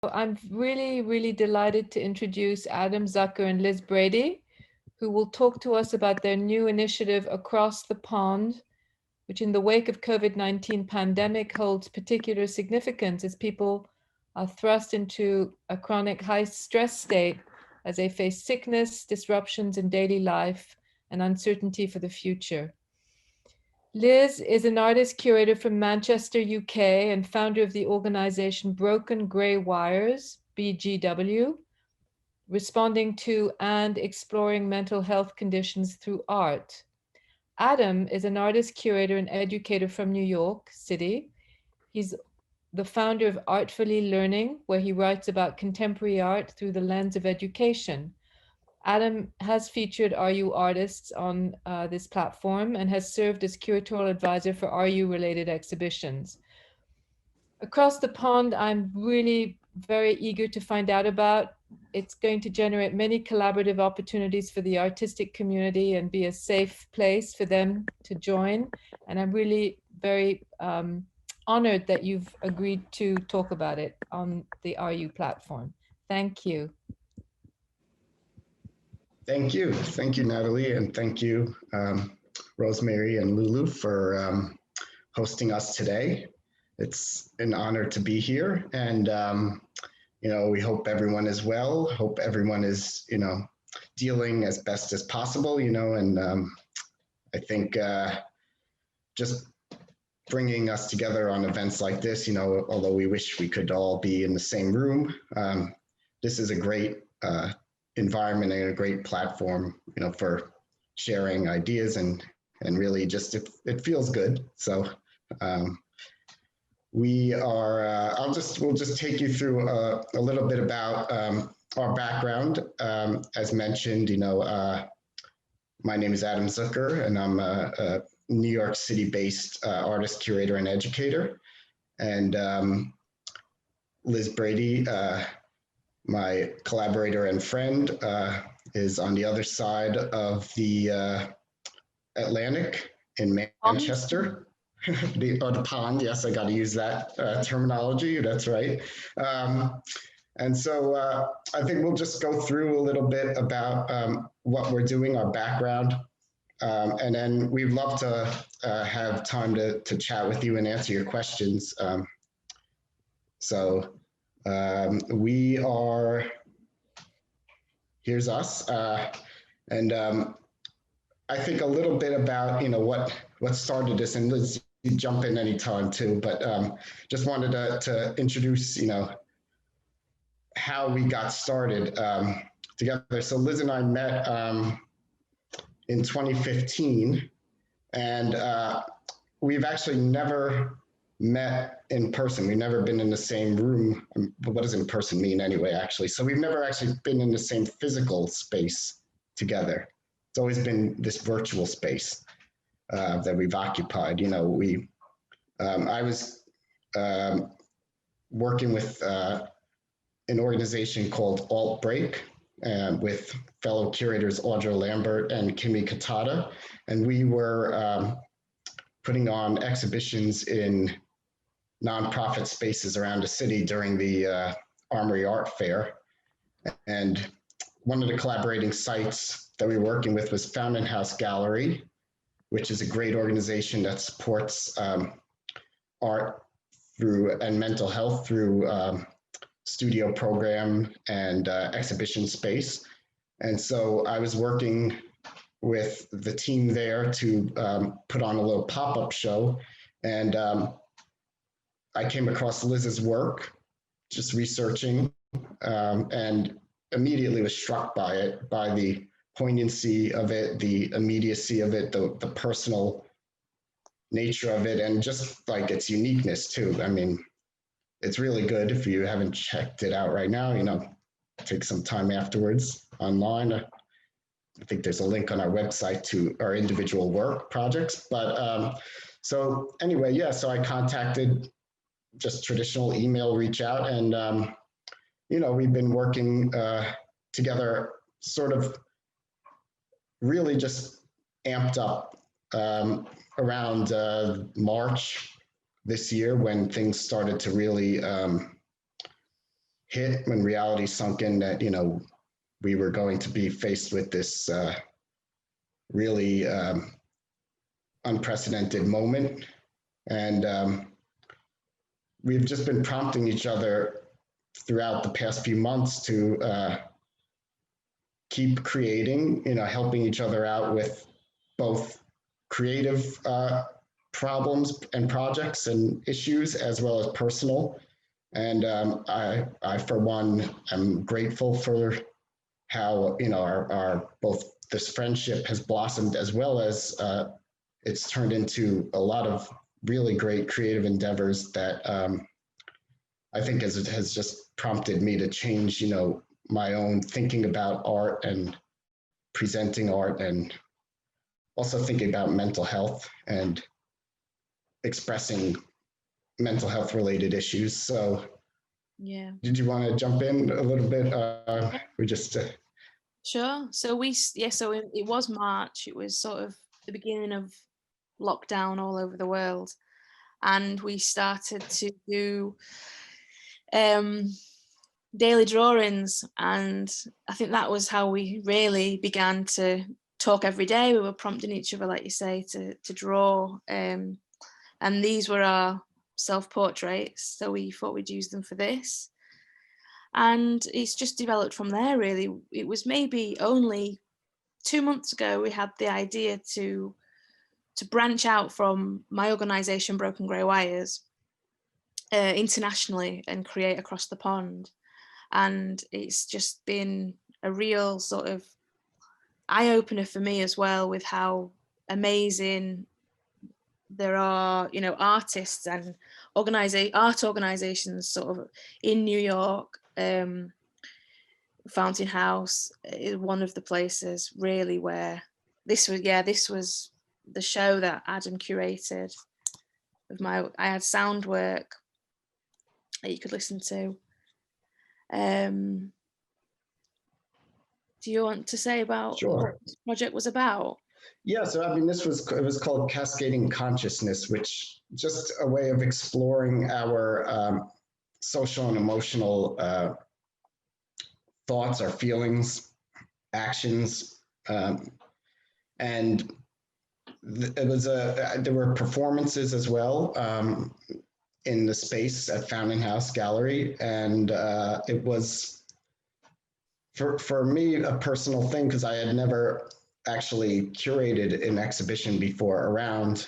I'm really delighted to introduce Adam Zucker and Liz Brady, who will talk to us about their new initiative Across the Pond, which in the wake of COVID-19 pandemic holds particular significance as people are thrust into a chronic high stress state as they face sickness, disruptions in daily life, and uncertainty for the future. Liz is an artist curator from Manchester, UK, and founder of the organization Broken Grey Wires, BGW, responding to and exploring mental health conditions through art. Adam is an artist curator and educator from New York City. He's the founder of Artfully Learning, where he writes about contemporary art through the lens of education. Adam has featured RU artists on this platform and has served as curatorial advisor for RU-related exhibitions. Across the Pond, I'm really very eager to find out about. It's going to generate many collaborative opportunities for the artistic community and be a safe place for them to join. And I'm really very honored that you've agreed to talk about it on the RU platform. Thank you. Thank you. Thank you, Natalie, and thank you, Rosemary and Lulu, for hosting us today. It's an honor to be here, and we hope everyone is well. Hope everyone is, dealing as best as possible. And I think just bringing us together on events like this, although we wish we could all be in the same room, this is a great environment and a great platform, for sharing ideas and really just it feels good. So we'll just take you through a little bit about our background. As mentioned, my name is Adam Zucker, and I'm a New York City-based artist, curator, and educator. And Liz Brady, my collaborator and friend, is on the other side of the Atlantic in Manchester. The pond, yes, I got to use that terminology. That's right. And so I think we'll just go through a little bit about what we're doing, our background, and then we'd love to have time to chat with you and answer your questions. We are, here's us, and I think a little bit about what started this, and Liz, you jump in anytime too, but just wanted to introduce how we got started together. So Liz and I met in 2015, and we've actually never met in person. We've never been in the same room. What does in person mean anyway, actually? So we've never actually been in the same physical space together. It's always been this virtual space that we've occupied. I was working with an organization called Alt Break with fellow curators Audra Lambert and Kimmy Katada, and we were putting on exhibitions in nonprofit spaces around the city during the Armory Art Fair. And one of the collaborating sites that we were working with was Fountain House Gallery, which is a great organization that supports art and mental health through studio program and exhibition space. And so I was working with the team there to put on a little pop-up show. And I came across Liz's work, just researching, and immediately was struck by it, by the poignancy of it, the immediacy of it, the personal nature of it, and just like its uniqueness too. I mean, it's really good. If you haven't checked it out right now, take some time afterwards online. I think there's a link on our website to our individual work projects. But so anyway, yeah, so I contacted just traditional email reach out, and we've been working together, sort of really just amped up around March this year, when things started to really hit, when reality sunk in that, we were going to be faced with this really unprecedented moment. And we've just been prompting each other throughout the past few months to keep creating, helping each other out with both creative problems and projects and issues, as well as personal. And I, for one, am grateful for how, our both this friendship has blossomed, as well as it's turned into a lot of really great creative endeavors that I think has just prompted me to change, my own thinking about art and presenting art, and also thinking about mental health and expressing mental health related issues. So yeah. did you want to jump in a little bit? We just Sure. So it was March. It was sort of the beginning of lockdown all over the world, and we started to do daily drawings, and I think that was how we really began to talk every day. We were prompting each other, like you say, to draw, and these were our self-portraits, so we thought we'd use them for this. And it's just developed from there, really. It was maybe only 2 months ago we had the idea to branch out from my organisation, Broken Grey Wires, internationally and create across the pond. And it's just been a real sort of eye-opener for me as well, with how amazing there are, artists and art organizations sort of in New York. Fountain House is one of the places really where this was the show that Adam curated. I had sound work that you could listen to. Do you want to say about what this project was about? Yeah, so I mean, it was called Cascading Consciousness, which just a way of exploring our social and emotional thoughts, our feelings, actions, and there were performances as well in the space at Fountain House Gallery, and it was for me a personal thing, because I had never actually curated an exhibition before around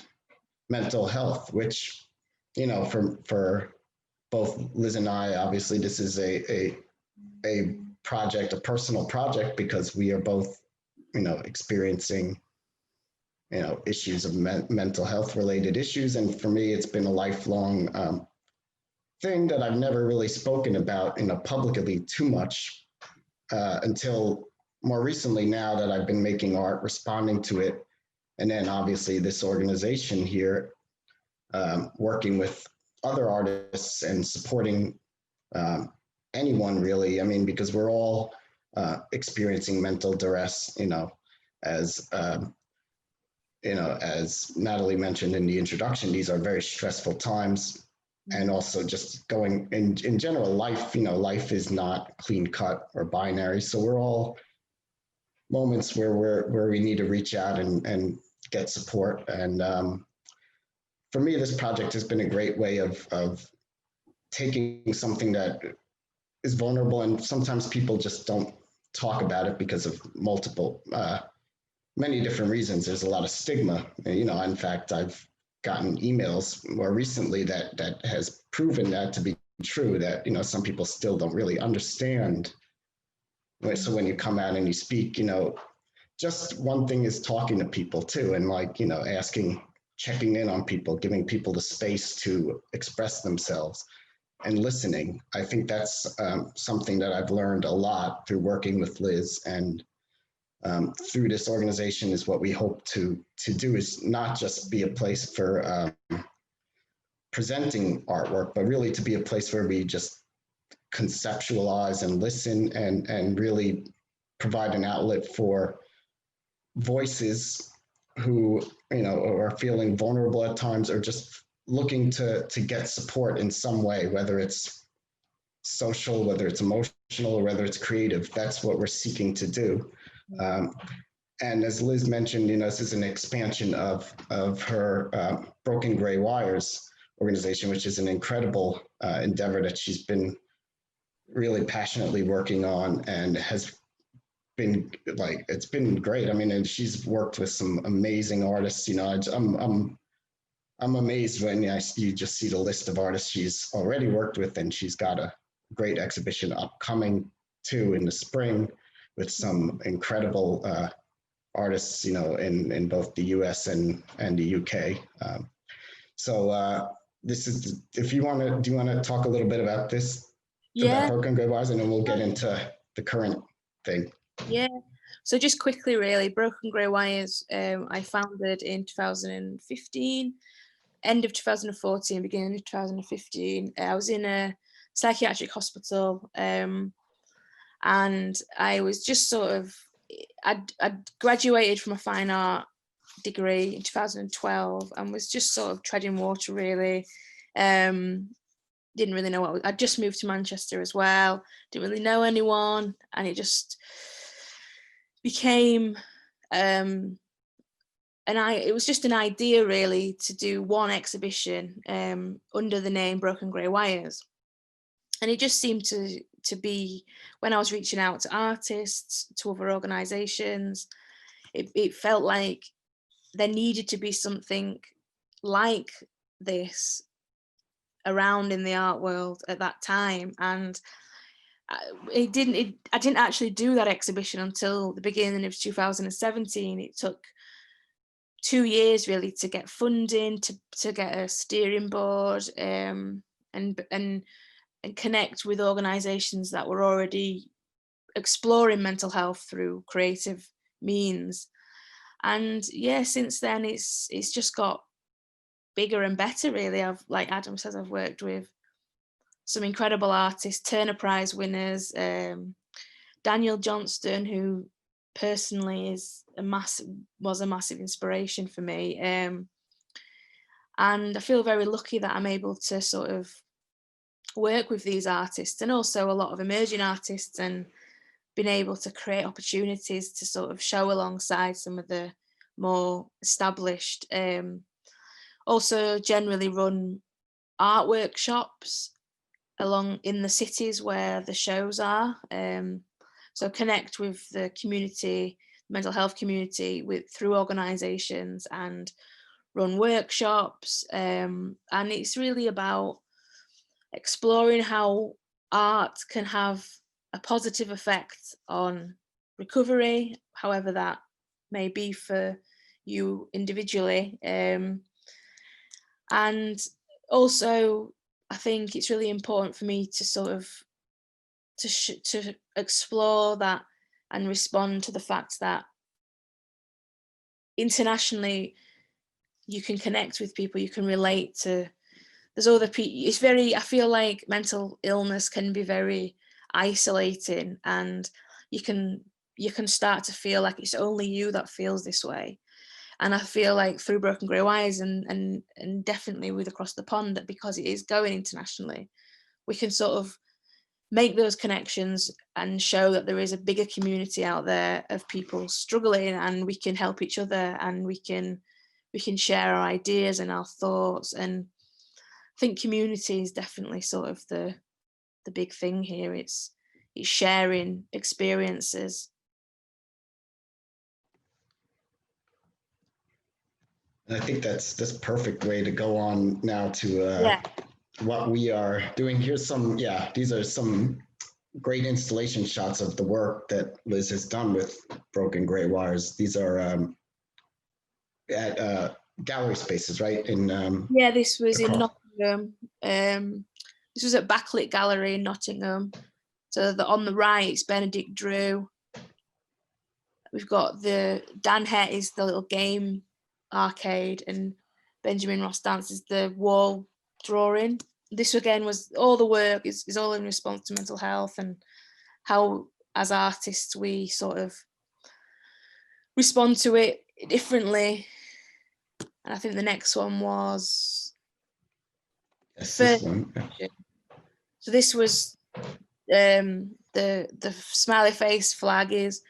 mental health, which, for both Liz and I, obviously this is a project, a personal project, because we are both, experiencing, issues of mental health related issues. And for me, it's been a lifelong thing that I've never really spoken about, publicly too much until more recently, now that I've been making art, responding to it. And then obviously this organization here, working with other artists and supporting anyone really. I mean, because we're all experiencing mental duress, as as Natalie mentioned in the introduction, these are very stressful times. And also just going in general, life, life is not clean cut or binary. So we're all moments where we need to reach out and get support. And for me, this project has been a great way of taking something that is vulnerable, and sometimes people just don't talk about it because of many different reasons. There's a lot of stigma. In fact, I've gotten emails more recently that has proven that to be true, that, some people still don't really understand. So when you come out and you speak, just one thing is talking to people too, and asking, checking in on people, giving people the space to express themselves and listening. I think that's something that I've learned a lot through working with Liz, and through this organization is what we hope to do, is not just be a place for presenting artwork, but really to be a place where we just conceptualize and listen and really provide an outlet for voices who, are feeling vulnerable at times, or just looking to get support in some way, whether it's social, whether it's emotional, or whether it's creative. That's what we're seeking to do. And as Liz mentioned, this is an expansion of her Broken Gray Wires organization, which is an incredible endeavor that she's been really passionately working on, and has been it's been great. I mean, and she's worked with some amazing artists. I'm amazed when you just see the list of artists she's already worked with, and she's got a great exhibition upcoming too in the spring with some incredible artists, in both the US and the UK. This is, if you want to, do you want to talk a little bit about this? Yeah. About Broken Gray Wires, and then we'll get into the current thing. Yeah. So just quickly, really, Broken Gray Wires, I founded in 2015, end of 2014, beginning of 2015. I was in a psychiatric hospital, and I was just sort of, I'd graduated from a fine art degree in 2012 and was just sort of treading water, really. Didn't really know what I'd just moved to Manchester as well, didn't really know anyone, and it just became it was just an idea, really, to do one exhibition under the name Broken Gray Wires. And it just seemed to be, when I was reaching out to artists, to other organizations, it felt like there needed to be something like this around in the art world at that time. And I didn't actually do that exhibition until the beginning of 2017. It took 2 years really to get funding, to get a steering board, and connect with organizations that were already exploring mental health through creative means. And yeah, since then it's just got bigger and better, really. Like Adam says, I've worked with some incredible artists, Turner Prize winners, Daniel Johnston, who personally was a massive inspiration for me, and I feel very lucky that I'm able to sort of work with these artists, and also a lot of emerging artists, and been able to create opportunities to sort of show alongside some of the more established. Also generally run art workshops along in the cities where the shows are, so connect with the community, mental health community, through organizations, and run workshops, and it's really about exploring how art can have a positive effect on recovery, however that may be for you individually. And also, I think it's really important for me to sort of to explore that and respond to the fact that internationally you can connect with people, you can relate to, there's other people. It's very, I feel like mental illness can be very isolating, and you can start to feel like it's only you that feels this way. And I feel like through Broken Gray Wires and definitely with Across the Pond, that because it is going internationally, we can sort of make those connections and show that there is a bigger community out there of people struggling, and we can help each other, and we can share our ideas and our thoughts. And I think community is definitely sort of the big thing here. It's sharing experiences. And I think that's a perfect way to go on now to what we are doing. Here's some, these are some great installation shots of the work that Liz has done with Broken Gray Wires. These are at gallery spaces, right? Yeah, this was in Nottingham. This was at Backlit Gallery in Nottingham. So on the right, it's Benedict Drew. We've got Dan Het is the little game arcade, and Benjamin Ross Dance is the wall drawing. This again was all the work is all in response to mental health, and how as artists we sort of respond to it differently. And I think the next one was this one. So this was the smiley face flag is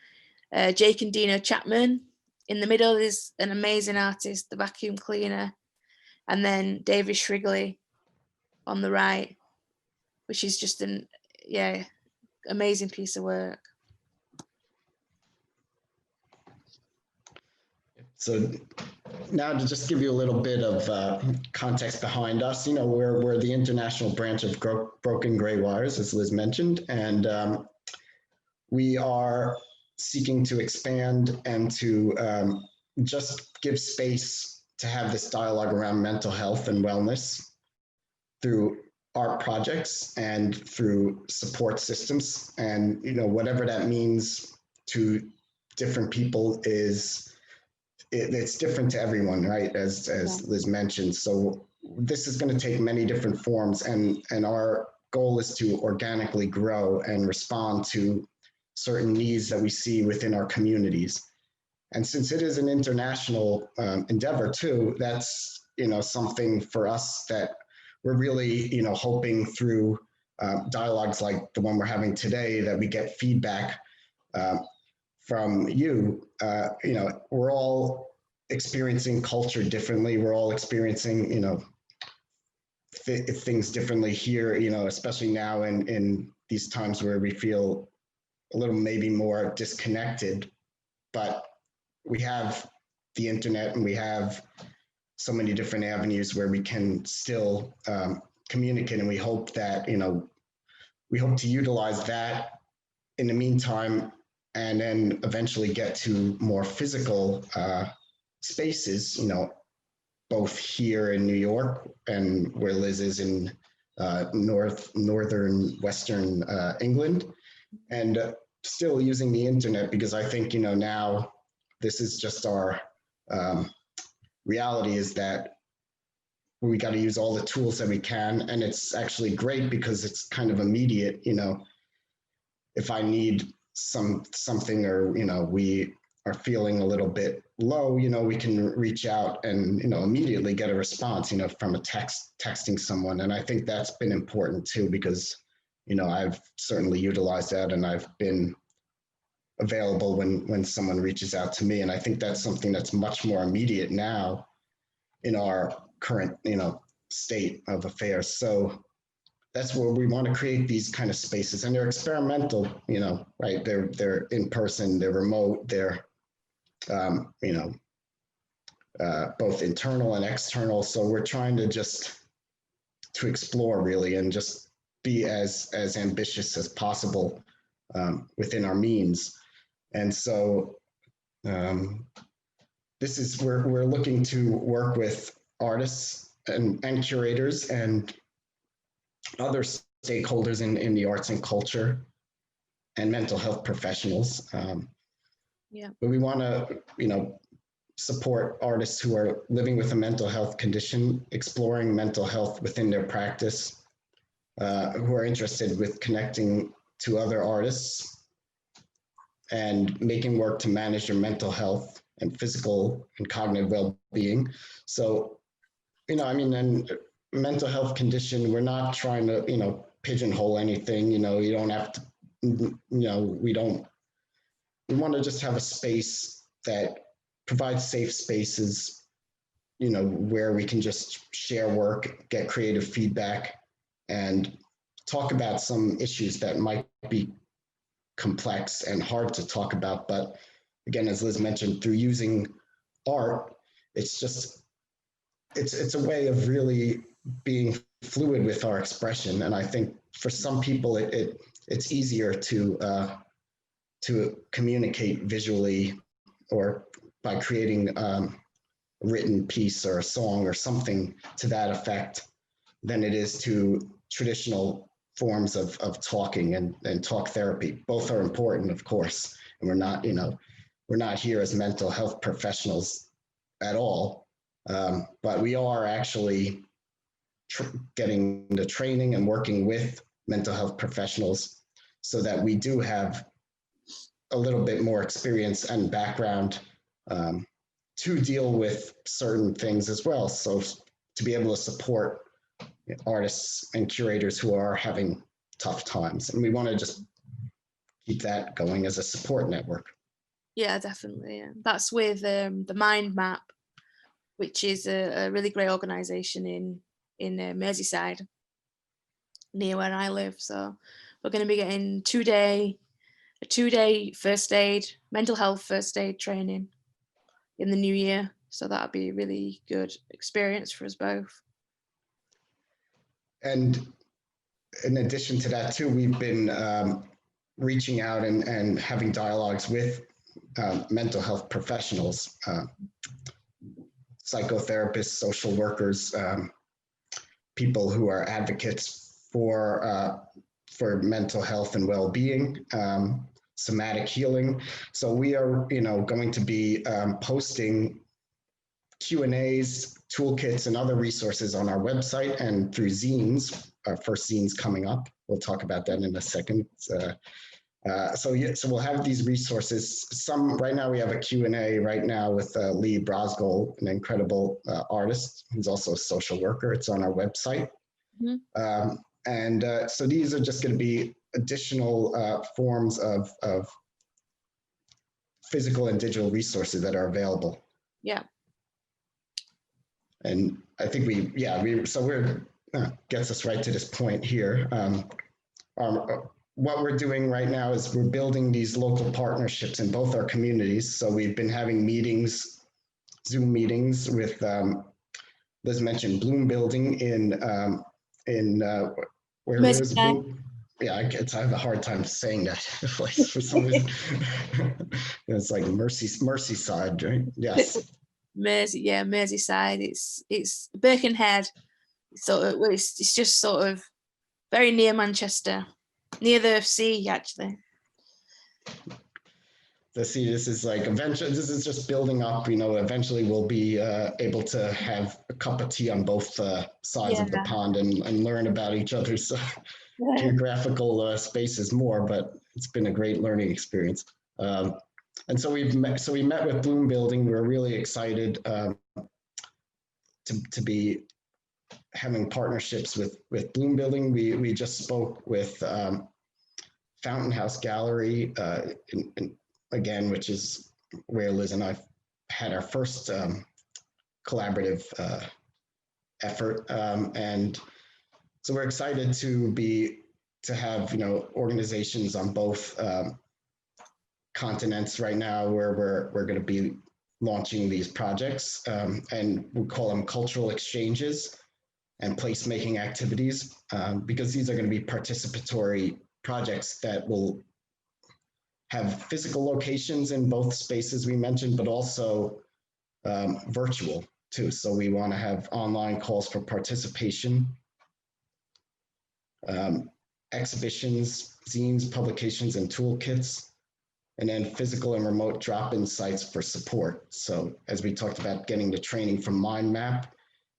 Jake and Dino Chapman. In the middle is an amazing artist, the vacuum cleaner, and then David Shrigley on the right, which is just an amazing piece of work. So now to just give you a little bit of context behind us, you know, we're the international branch of Broken Gray Wires, as Liz mentioned, and we are seeking to expand and to just give space to have this dialogue around mental health and wellness through art projects and through support systems. And, you know, whatever that means to different people it's different to everyone, right? As Liz mentioned. So this is going to take many different forms, and our goal is to organically grow and respond to certain needs that we see within our communities. And since it is an international endeavor too, that's, you know, something for us that we're really, you know, hoping through dialogues like the one we're having today, that we get feedback from you. You know, we're all experiencing culture differently. We're all experiencing, you know, things differently here, you know, especially now in these times where we feel a little maybe more disconnected, but we have the internet and we have so many different avenues where we can still communicate, and we hope that, you know, we hope to utilize that in the meantime, and then eventually get to more physical spaces, you know, both here in New York and where Liz is in northern Western England, and still using the internet, because I think, you know, now this is just our reality, is that we got to use all the tools that we can. And it's actually great because it's kind of immediate, you know, if I need something, or, you know, we are feeling a little bit low, you know, we can reach out and, you know, immediately get a response, you know, from a texting someone. And I think that's been important too, because, you know, I've certainly utilized that, and I've been available when someone reaches out to me. And I think that's something that's much more immediate now in our current, you know, state of affairs. So that's where we want to create these kind of spaces, and they're experimental, you know, right? They're in person, they're remote, they're, you know, both internal and external. So we're trying to just to explore really, and just be as ambitious as possible within our means. And so this is where we're looking to work with artists and curators and other stakeholders in the arts and culture and mental health professionals. But we want to, you know, support artists who are living with a mental health condition, exploring mental health within their practice, who are interested with connecting to other artists and making work to manage their mental health and physical and cognitive well-being. So, you know, I mean, and mental health condition, we're not trying to, you know, pigeonhole anything, you know, you don't have to, you know, we want to just have a space that provides safe spaces, you know, where we can just share work, get creative feedback, and talk about some issues that might be complex and hard to talk about. But again, as Liz mentioned, through using art, it's just, it's a way of really being fluid with our expression. And I think for some people, it's easier to communicate visually or by creating a written piece or a song or something to that effect than it is to traditional forms of talking and talk therapy. Both are important, of course, and we're not, you know, we're not here as mental health professionals at all, but we are actually getting the training and working with mental health professionals so that we do have a little bit more experience and background to deal with certain things as well. So to be able to support artists and curators who are having tough times. And we want to just keep that going as a support network. Yeah, definitely. Yeah. That's with the Mind Map, which is a really great organisation in Merseyside, near where I live. So we're going to be getting a two-day first aid, mental health first aid training in the new year. So that'll be a really good experience for us both. And in addition to that too, we've been reaching out and having dialogues with mental health professionals, psychotherapists, social workers, people who are advocates for mental health and well-being, somatic healing. So we are, going to be posting Q&As, toolkits, and other resources on our website and through zines. Our first zines coming up. We'll talk about that in a second. So we'll have these resources. Right now we have a Q&A right now with Lee Brosgol, an incredible artist who's also a social worker. It's on our website. Mm-hmm. So these are just going to be additional forms of physical and digital resources that are available. Yeah. And I think we're gets us right to this point here. What we're doing right now is we're building these local partnerships in both our communities. So we've been having meetings, Zoom meetings with, Liz mentioned Bloom Building where's Bloom? Yeah, I have a hard time saying that for some reason. It's like Merseyside, right? Yes. Merseyside. It's Birkenhead. So it's just sort of very near Manchester, near the sea, actually. The sea. This is like eventually. This is just building up. Eventually we'll be able to have a cup of tea on both sides of the pond and learn about each other's geographical spaces more. But it's been a great learning experience. And so we met with Bloom Building. We're really excited to be having partnerships with Bloom Building. We just spoke with Fountain House Gallery, again, which is where Liz and I had our first collaborative effort. And so we're excited to have organizations on both continents right now where we're going to be launching these projects, and we call them cultural exchanges and placemaking activities, because these are going to be participatory projects that will have physical locations in both spaces we mentioned, but also virtual too. So we want to have online calls for participation, exhibitions, zines, publications, and toolkits, and then physical and remote drop-in sites for support. So as we talked about, getting the training from Mind Map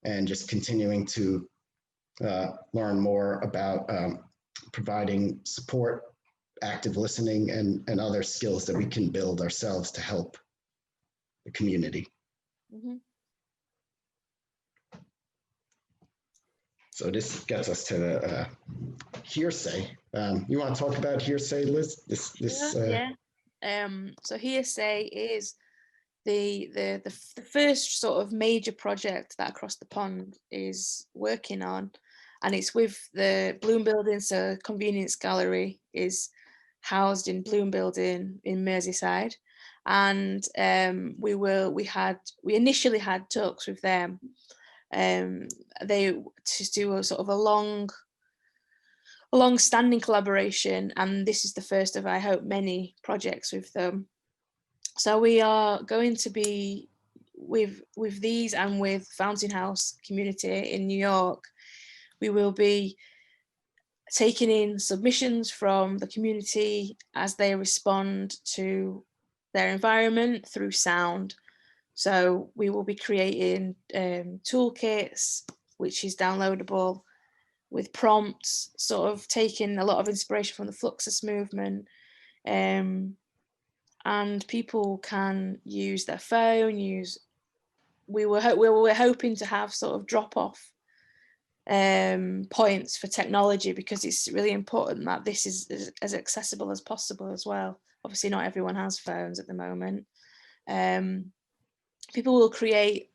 and just continuing to learn more about providing support, active listening, and other skills that we can build ourselves to help the community. Mm-hmm. So this gets us to the hearsay. You want to talk about hearsay, Liz? So hearsay is the first sort of major project that Across the Pond is working on, and it's with the Bloom Building. So Convenience Gallery is housed in Bloom Building in Merseyside, and we initially had talks with them. They to do a sort of a long-standing collaboration, and this is the first of, I hope, many projects with them. So we are going to be with these, and with Fountain House Community in New York, we will be taking in submissions from the community as they respond to their environment through sound. So we will be creating toolkits, which is downloadable, with prompts, sort of taking a lot of inspiration from the Fluxus movement. And people can use their phone, we're hoping to have sort of drop-off points for technology, because it's really important that this is as accessible as possible as well. Obviously, not everyone has phones at the moment. People will create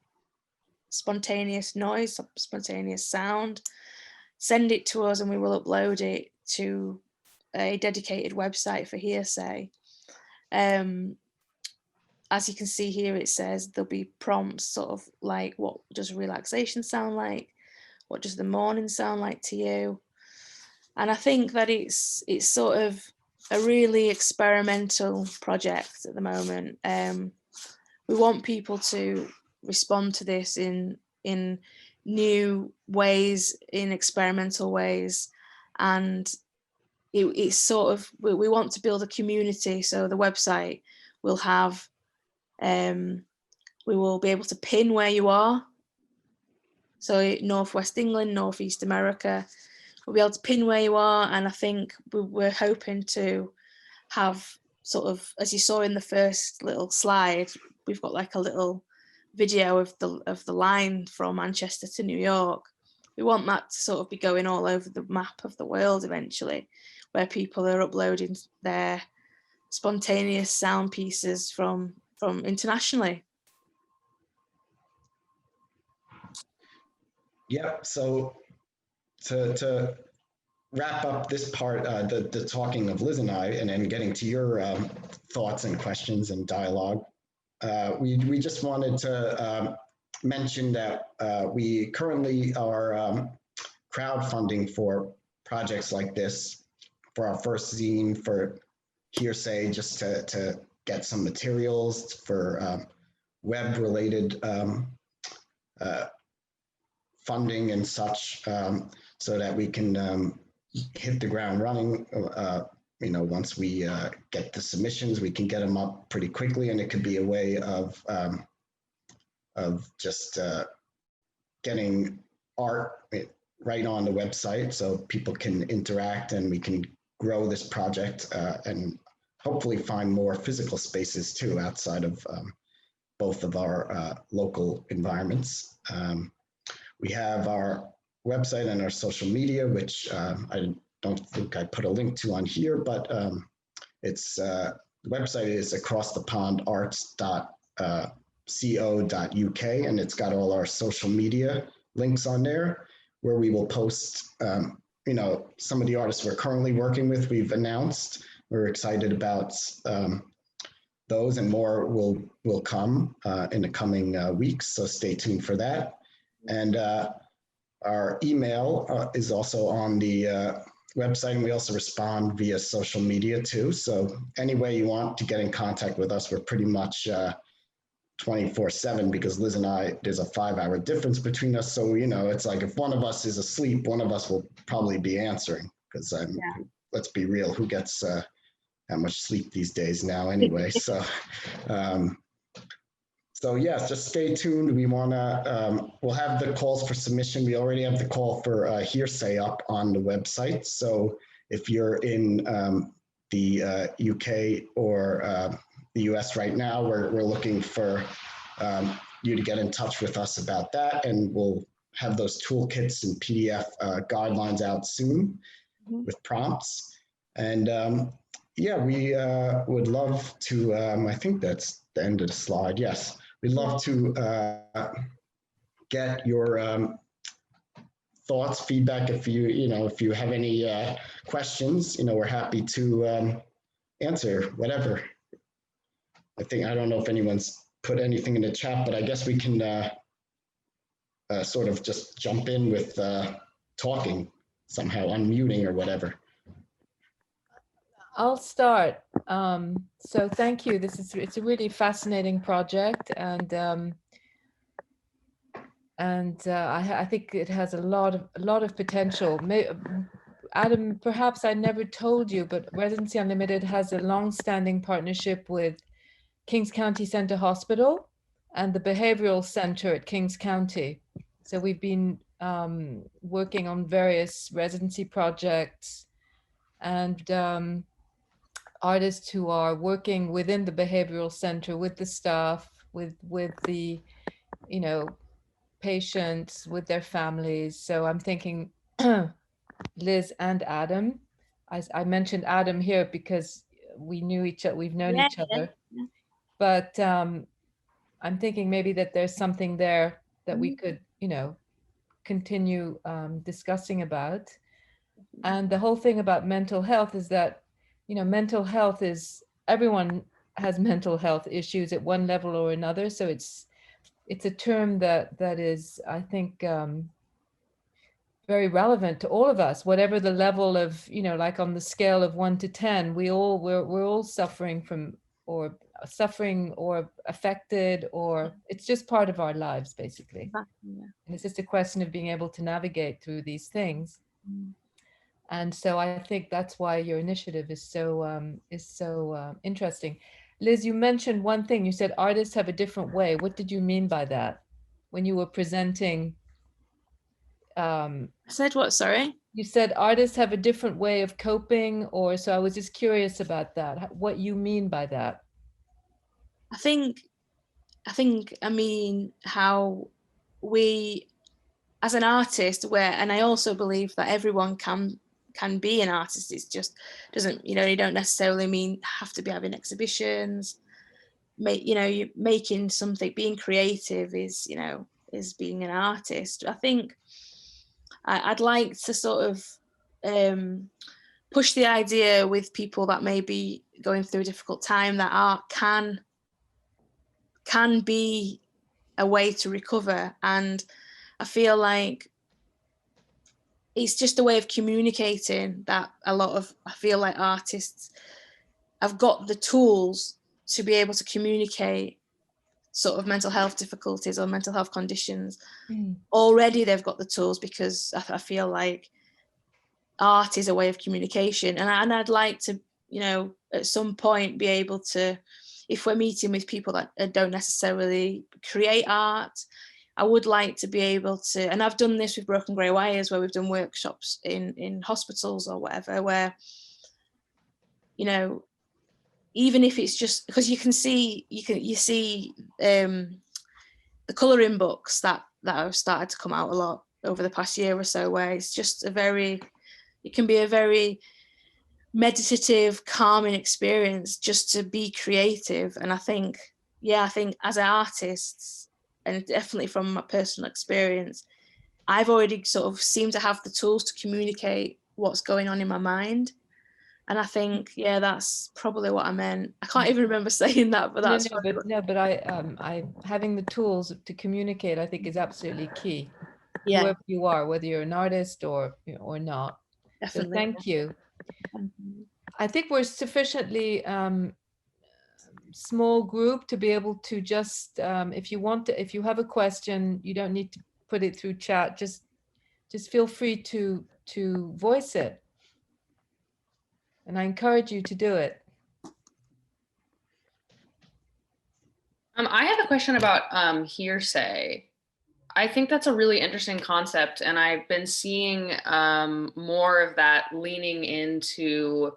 spontaneous noise, spontaneous sound, send it to us, and we will upload it to a dedicated website for hearsay. As you can see here, it says there'll be prompts sort of like, what does relaxation sound like? What does the morning sound like to you? And I think that it's sort of a really experimental project at the moment. We want people to respond to this in new ways, in experimental ways, and it's sort of, we want to build a community. So the website will have, we will be able to pin where you are. So Northwest England, Northeast America, we'll be able to pin where you are. And I think we're hoping to have sort of, as you saw in the first little slide, we've got like a little video of the line from Manchester to New York. We want that to sort of be going all over the map of the world eventually, where people are uploading their spontaneous sound pieces from internationally. Yep. So to wrap up this part, the talking of Liz and I, and then getting to your thoughts and questions and dialogue, we just wanted to mention that we currently are crowdfunding for projects like this, for our first zine, for Hearsay, just to get some materials for web-related funding and such, so that we can hit the ground running. Once we get the submissions, we can get them up pretty quickly, and it could be a way of just getting art right on the website, so people can interact, and we can grow this project and hopefully find more physical spaces too outside of both of our local environments. We have our website and our social media, which I don't think I put a link to on here, but it's the website is acrossthepondarts.co.uk, and it's got all our social media links on there, where we will post some of the artists we're currently working with. We've announced, we're excited about those, and more will come in the coming weeks, so stay tuned for that. And our email is also on the website, and we also respond via social media too. So any way you want to get in contact with us, we're pretty much 24/7, because Liz and I, there's a 5-hour difference between us. So, it's like if one of us is asleep, one of us will probably be answering, because let's be real, who gets that much sleep these days now anyway? So yes, just stay tuned. We we'll have the calls for submission. We already have the call for Hearsay up on the website. So if you're in the UK or the US right now, we're looking for you to get in touch with us about that, and we'll have those toolkits and PDF guidelines out soon with prompts. And we would love to, I think that's the end of the slide. Yes. We'd love to get your thoughts, feedback. If you have any questions, we're happy to answer whatever. I don't know if anyone's put anything in the chat, but I guess we can sort of just jump in with talking somehow, unmuting or whatever. I'll start. So thank you. It's a really fascinating project, and I think it has a lot of potential. Adam, perhaps I never told you, but Residency Unlimited has a long-standing partnership with Kings County Center Hospital and the Behavioral Center at Kings County. So we've been working on various residency projects, and artists who are working within the behavioral center with the staff, with the patients with their families. So I'm thinking Liz and Adam. I mentioned Adam here because we knew each other, we've known each other. Yeah. But I'm thinking maybe that there's something there that we could, continue discussing about. And the whole thing about mental health is that, mental health is, everyone has mental health issues at one level or another. So it's a term that is, I think, very relevant to all of us, whatever the level of, like on the scale of 1 to 10, we're all suffering from, or affected, or it's just part of our lives, basically. Yeah. And it's just a question of being able to navigate through these things. And so I think that's why your initiative is so interesting. Liz, you mentioned one thing. You said artists have a different way. What did you mean by that when you were presenting? I said what, sorry? You said artists have a different way of coping, or so I was just curious about that. What you mean by that? I mean how we, as an artist, and I also believe that everyone can be an artist. It's just doesn't, you don't necessarily have to be having exhibitions. You're making something, being creative is being an artist. I think I'd like to sort of push the idea with people that may be going through a difficult time that art can be a way to recover. And I feel like it's just a way of communicating that I feel like artists have got the tools to be able to communicate sort of mental health difficulties or mental health conditions. Already they've got the tools, because I feel like art is a way of communication. And I'd like to, at some point be able to, if we're meeting with people that don't necessarily create art, I would like to be able to, and I've done this with Broken Grey Wires, where we've done workshops in hospitals or whatever, where, even if it's just because you see the colouring books that have started to come out a lot over the past year or so, where it's just it can be a very meditative, calming experience just to be creative. And I think as artists, and definitely from my personal experience, I've already sort of seemed to have the tools to communicate what's going on in my mind. And I think, that's probably what I meant. I can't even remember saying that, but that's but I having the tools to communicate, I think, is absolutely key. Yeah. Whoever you are, whether you're an artist or not. Definitely. So thank you. I think we're sufficiently small group to be able to just, if you have a question, you don't need to put it through chat. Just feel free to voice it. And I encourage you to do it. I have a question about hearsay. I think that's a really interesting concept, and I've been seeing more of that leaning into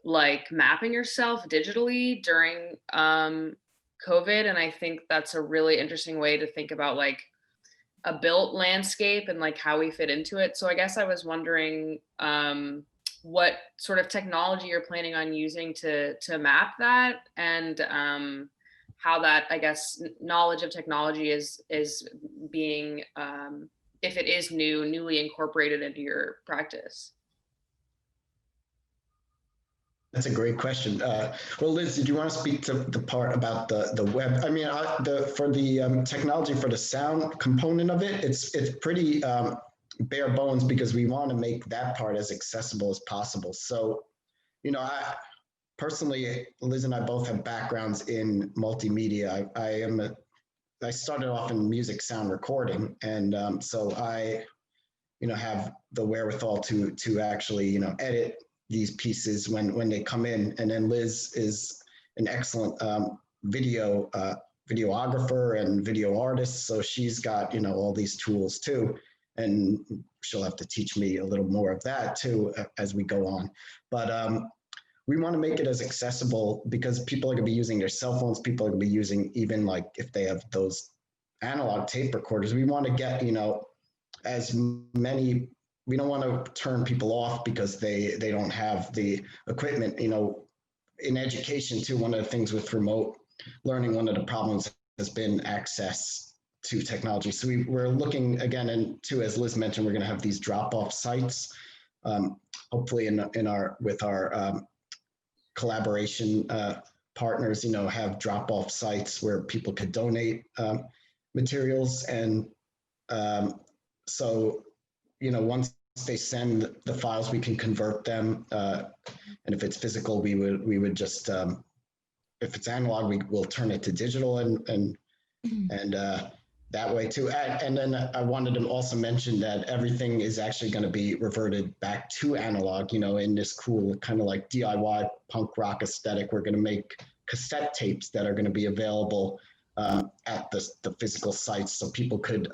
like mapping yourself digitally during COVID, and I think that's a really interesting way to think about like a built landscape and like how we fit into it. So I guess I was wondering what sort of technology you're planning on using to map that, and how that, I guess, knowledge of technology is being, if it is newly incorporated into your practice. That's a great question. Well, Liz, did you want to speak to the part about the web? I mean, for the technology for the sound component of it, it's pretty bare bones, because we want to make that part as accessible as possible. So, I personally, Liz and I both have backgrounds in multimedia. I started off in music sound recording, and so I, have the wherewithal to actually, edit these pieces when they come in. And then Liz is an excellent videographer and video artist, so she's got all these tools too, and she'll have to teach me a little more of that too as we go on. But we want to make it as accessible, because people are going to be using their cell phones. People are going to be using, even like if they have those analog tape recorders. We want to get, as many, we don't want to turn people off because they don't have the equipment. In education too, one of the things with remote learning, one of the problems has been access to technology. So we're looking again, and too, as Liz mentioned, we're going to have these drop-off sites, hopefully with our collaboration partners, have drop-off sites where people could donate materials. And so, once they send the files, we can convert them. And if it's physical, we would just, if it's analog, we'll turn it to digital and that way too. And then I wanted to also mention that everything is actually going to be reverted back to analog, in this cool kind of like DIY punk rock aesthetic. We're going to make cassette tapes that are going to be available at the physical sites, so people could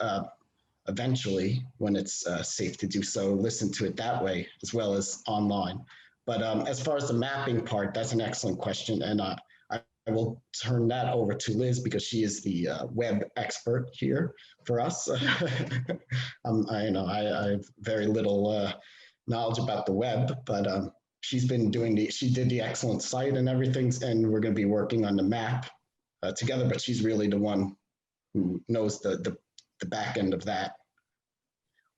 eventually, when it's safe to do so, listen to it that way as well as online. But as far as the mapping part, that's an excellent question. And I will turn that over to Liz because she is the web expert here for us. I have very little knowledge about the web, but she's been doing she did the excellent site and everything, and we're going to be working on the map together, but she's really the one who knows the back end of that.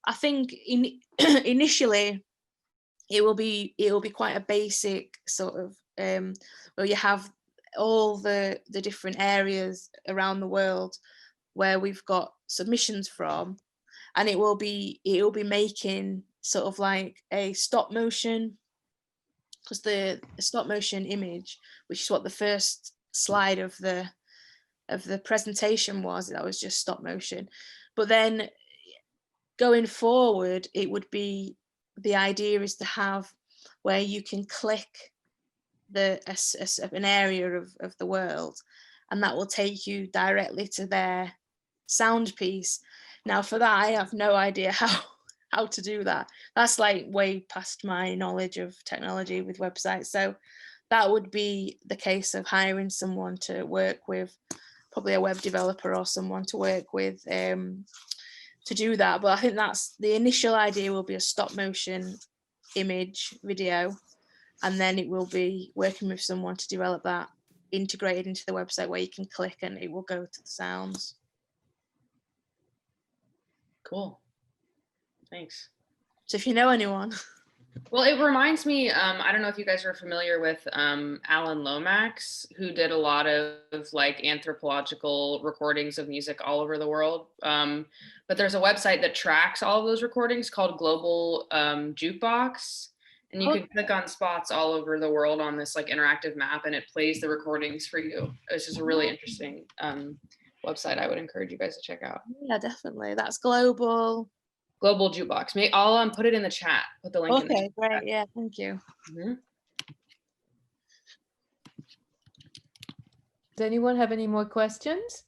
I think initially it will be quite a basic sort of where you have all the different areas around the world where we've got submissions from, and it will be making sort of like a stop motion, because the stop motion image, which is what the first slide of the presentation was, that was just stop motion. But then going forward, it would be, the idea is to have where you can click an area of the world, and that will take you directly to their sound piece. Now for that, I have no idea how to do that. That's like way past my knowledge of technology with websites. So that would be the case of hiring someone to work with, probably a web developer or someone to work with to do that. But I think that's the initial idea, will be a stop motion image video, and then it will be working with someone to develop that integrated into the website where you can click and it will go to the sounds. Cool. Thanks. So if you know anyone. Well, it reminds me, I don't know if you guys are familiar with Alan Lomax, who did a lot of like anthropological recordings of music all over the world. But there's a website that tracks all of those recordings called Global Jukebox. And you can click on spots all over the world on this like interactive map, and it plays the recordings for you. It's just a really interesting website I would encourage you guys to check out. Yeah, definitely. That's Global Jukebox. I'll put it in the chat. Put the link in the chat. Okay, great. Yeah, thank you. Mm-hmm. Does anyone have any more questions?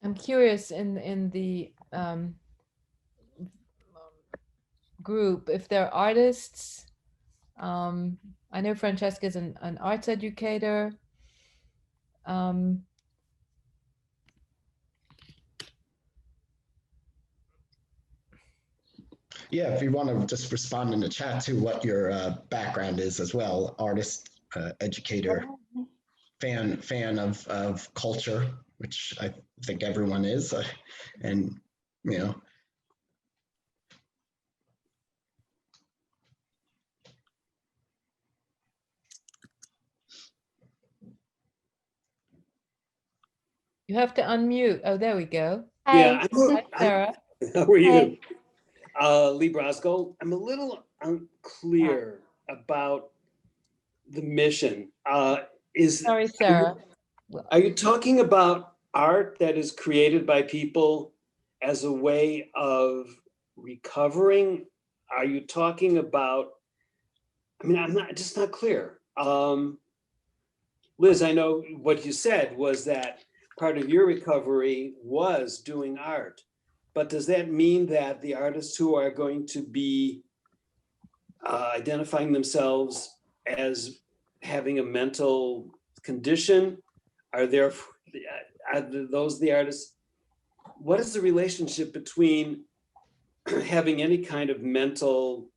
I'm curious in the group if there are artists. I know Francesca's an arts educator. Yeah, if you want to just respond in the chat to what your background is as well, artist, educator, fan of culture, which I think everyone is, and you have to unmute. Oh, there we go. Yeah, Hi, Sarah. how are you? Lee Brasco. I'm a little unclear about the mission. Sorry, Sarah. Are you talking about art that is created by people as a way of recovering? Are you talking about, I'm just not clear. Liz, I know what you said was that part of your recovery was doing art, but does that mean that the artists who are going to be identifying themselves as having a mental condition? Are those the artists? What is the relationship between having any kind of mental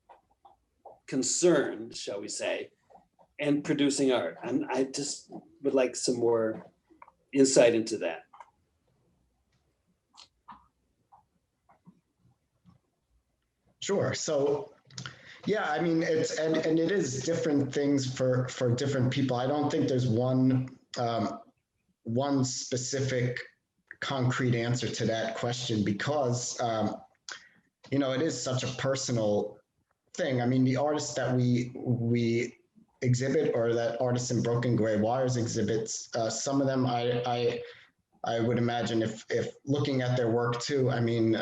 concern, shall we say, and producing art? And I just would like some more insight into that. Sure. So, yeah, I mean, it's and it is different things for different people. I don't think there's one specific concrete answer to that question because you know, it is such a personal thing. I mean, the artists that we exhibit, or that artists in Broken Gray Wires exhibits, some of them I would imagine if looking at their work too, I mean,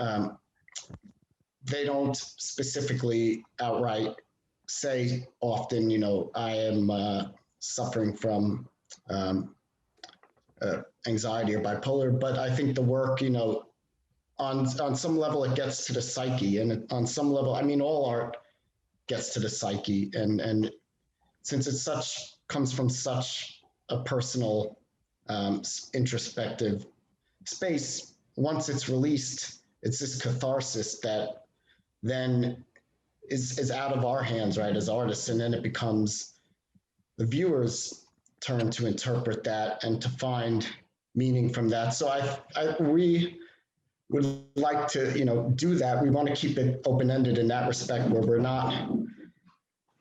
they don't specifically outright say often, you know, I am suffering from anxiety or bipolar, but I think the work, you know, on some level it gets to the psyche, and on some level, I mean, all art gets to the psyche, and since it's comes from such a personal, introspective space, once it's released, it's this catharsis that then is out of our hands, right, as artists, and then it becomes the viewer's turn to interpret that and to find meaning from that. So we would like to, you know, do that. We want to keep it open-ended in that respect, where we're not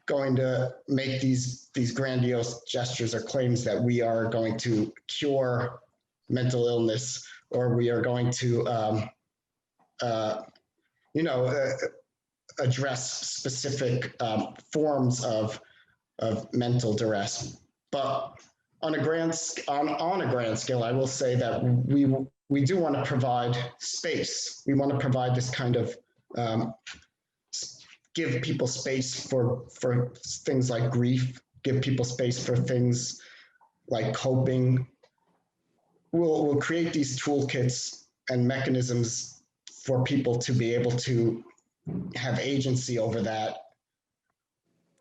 going to make these grandiose gestures or claims that we are going to cure mental illness, or we are going to, you know, address specific forms of mental duress. But on a grand scale, I will say that we do want to provide space. We want to provide this kind of give people space for things like grief, give people space for things like coping. We'll create these toolkits and mechanisms for people to be able to have agency over that.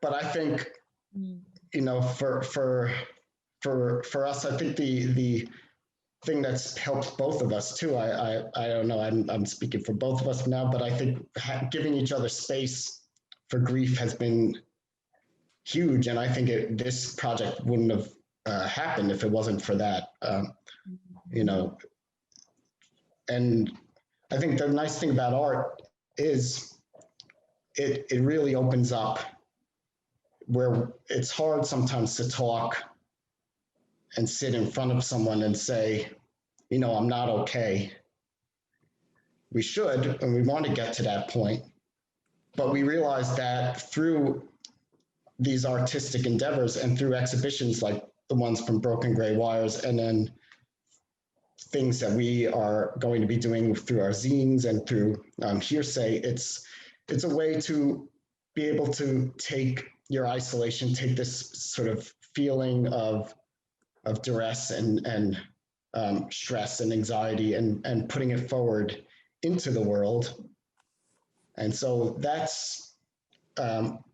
But I think, you know, for us, I think the thing that's helped both of us too, I don't know, I'm speaking for both of us now, but I think giving each other space for grief has been huge. And I think this project wouldn't have happened if it wasn't for that, you know. And I think the nice thing about art is it really opens up, where it's hard sometimes to talk and sit in front of someone and say, you know, I'm not okay. We should, and we want to get to that point. But we realize that through these artistic endeavors and through exhibitions like the ones from Broken Gray Wires, and then things that we are going to be doing through our zines and through Hearsay, it's a way to be able to take your isolation, take this sort of feeling of duress and stress and anxiety, and putting it forward into the world. And so that's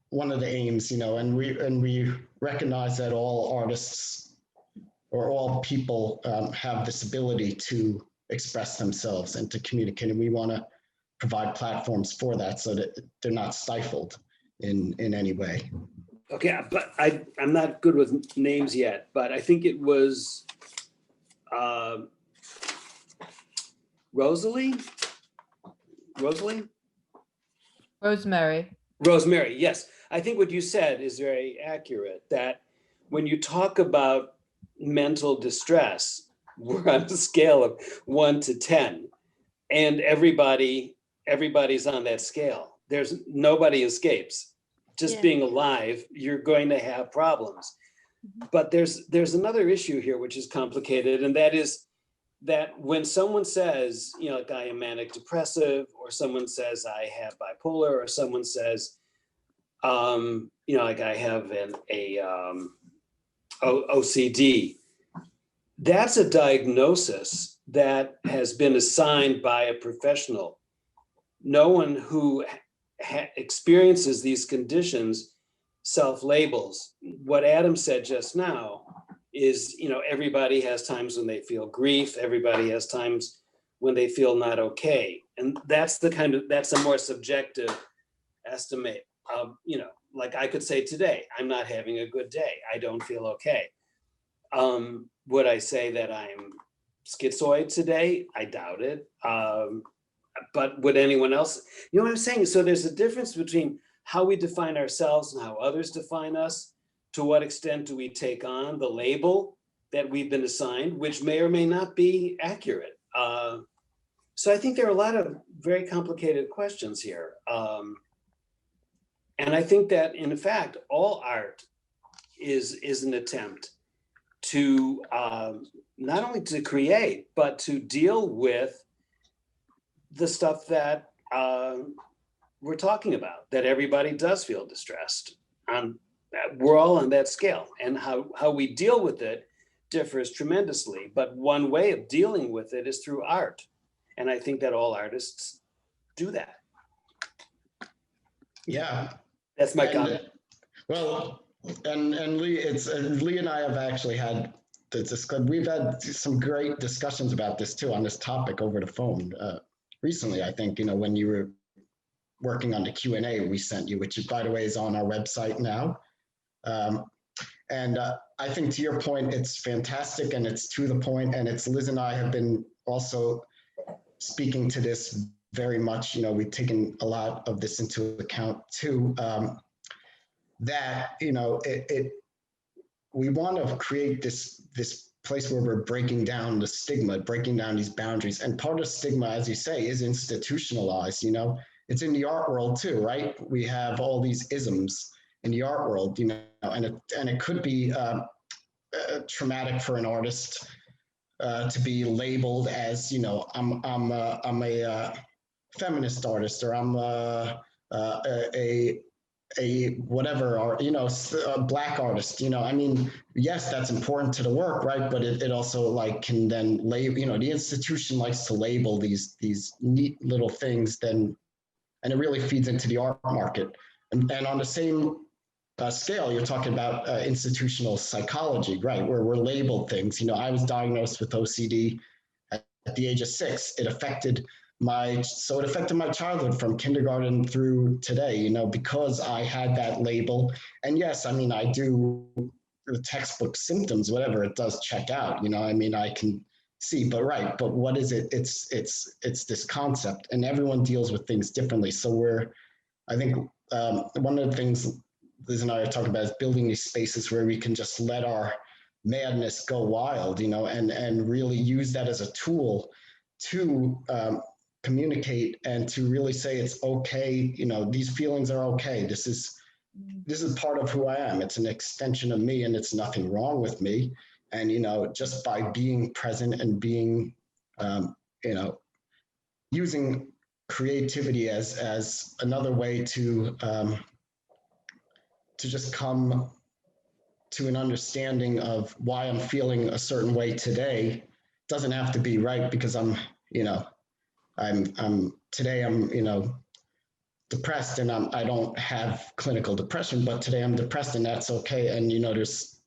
one of the aims, you know, and we recognize that all artists or all people have this ability to express themselves and to communicate, and we want to provide platforms for that so that they're not stifled in any way. Okay, but I'm not good with names yet, but I think it was Rosemary, yes. I think what you said is very accurate, that when you talk about mental distress, we're on a scale of 1 to 10, and everybody's on that scale. Nobody escapes. Just being alive, you're going to have problems. But there's another issue here which is complicated, and that is that when someone says, you know, like, I am manic depressive, or someone says I have bipolar, or someone says, you know, like I have an OCD, that's a diagnosis that has been assigned by a professional. No one who experiences these conditions self-labels. What Adam said just now is, you know, everybody has times when they feel grief, everybody has times when they feel not okay. And that's a more subjective estimate of, you know, like I could say today, I'm not having a good day, I don't feel okay. Would I say that I'm schizoid today? I doubt it. But would anyone else? You know what I'm saying? So there's a difference between how we define ourselves and how others define us. To what extent do we take on the label that we've been assigned, which may or may not be accurate? So I think there are a lot of very complicated questions here. And I think that, in fact, all art is an attempt to not only to create, but to deal with the stuff that we're talking about, that everybody does feel distressed. We're all on that scale, and how we deal with it differs tremendously. But one way of dealing with it is through art. And I think that all artists do that. Yeah. That's my comment. Well, and Lee, Lee and I have actually had we've had some great discussions about this too, on this topic over the phone recently. I think, you know, when you were working on the Q&A we sent you, which by the way is on our website now. And I think, to your point, it's fantastic and it's to the point, and it's Liz and I have been also speaking to this very much. You know, we've taken a lot of this into account too. That, you know, we want to create this place where we're breaking down the stigma, breaking down these boundaries. And part of stigma, as you say, is institutionalized. You know, it's in the art world too, right? We have all these isms in the art world, you know, and it could be traumatic for an artist to be labeled as, you know, I'm a feminist artist, or I'm a whatever, or, you know, a Black artist. You know, I mean, yes, that's important to the work, right? But it also like can then label, you know, the institution likes to label these neat little things, then, and it really feeds into the art market. And on the same scale, you're talking about institutional psychology, right? Where we're labeled things. You know, I was diagnosed with OCD at the age of 6. It affected my childhood from kindergarten through today, you know, because I had that label. And yes, I mean, I do the textbook symptoms, whatever, it does check out, you know, I mean, I can see, but right, but what is it? It's this concept, and everyone deals with things differently. So I think one of the things Liz and I are talking about is building these spaces where we can just let our madness go wild, you know, and really use that as a tool to communicate and to really say it's okay, you know, these feelings are okay. This is part of who I am. It's an extension of me, and it's nothing wrong with me. And, you know, just by being present and being, you know, using creativity as another way to just come to an understanding of why I'm feeling a certain way today. Doesn't have to be right because I'm, you know, today I'm, you know, depressed, and I don't have clinical depression, but today I'm depressed, and that's okay. And, you know, this